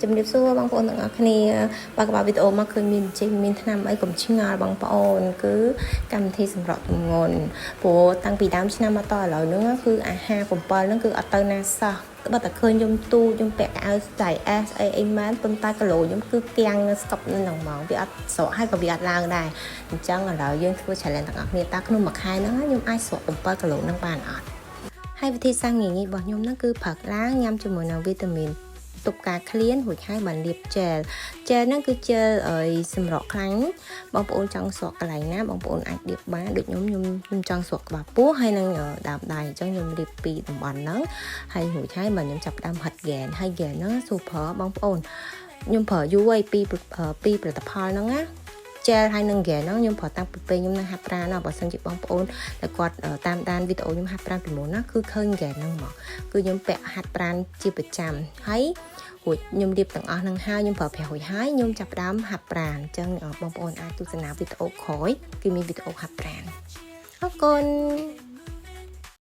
ជំរាបសួរបងប្អូនទាំងអស់គ្នាបើកវីដេអូមកឃើញមានចេញមានឆ្នាំអីកុំឆ្ងល់បងប្អូនគឺកម្មវិធីសម្រក់ទម្ងន់ព្រោះតាំងពីដើមឆ្នាំមកតឥឡូវហ្នឹងគឺអាហារ7ហ្នឹងគឺអត់ទៅណាសោះបើតែឃើញខ្ញុំទូខ្ញុំពាក់កៅអៅស្ដៃ S អីមែនប៉ុន្តែគីឡូខ្ញុំគឺគាំងនៅស្តុបនៅហ្នឹងហ្មងវាអត់ស្រកហើយក៏វាអត់ឡើងដែរអញ្ចឹងឥឡូវយើងធ្វើ challenge ទាំងអស់គ្នាតើក្នុងមួយខែហ្នឹងខ្ញុំអាចស្រក7គីឡូហ្នឹងបានអត់ហើយវិធីសាស្ត្រងាយៗរបស់ខ្ញុំហ្នឹងគឺព្រឹកឡើងញ៉ាំជាមួយនឹងវីតាមីនទប់ការឃ្លានរួចហើយបានលាបជែលហ្នឹងគឺជែលសម្រក់ខ្លាញ់បងប្អូនចង់ស្រក់កន្លែងណាបងប្អូនអាចលាបបានដូចខ្ញុំចង់ស្រក់ក្បាលពោះហើយនឹងដើមដៃអញ្ចឹងខ្ញុំលាបពីតំបន់ហ្នឹងហើយរួចហើយបើខ្ញុំចាប់ផ្ដើមហិតហ្គេនហើយហ្គេនហ្នឹង super បងប្អូនខ្ញុំប្រើយូរហើយពីផលិតផលហ្នឹងណាជែលហើយនឹងហ្គេនហ្នឹងខ្ញុំប្រើតាំងពីពេលខ្ញុំនៅហាត់ប្រាណបើសិនជាបងប្អូនដែលគាត់តាមដានវីដេអូខ្ញុំហាត់ប្រាណពីមុនណាគឺឃើញហ្គេនហ្នឹងមកគឺខ្ញុំពាក់ហាត់ប្រាណជាប្រចាំហើយរួចខ្ញុំលាបទាំងអស់ហ្នឹងហើយខ្ញុំប្រើប្រាស់រួចហើយខ្ញុំចាប់ផ្ដើមហាត់ប្រាណអញ្ចឹងបងប្អូនអាចទស្សនាវីដេអូក្រោយគឺមានវីដេអូហាត់ប្រាណអរគុណ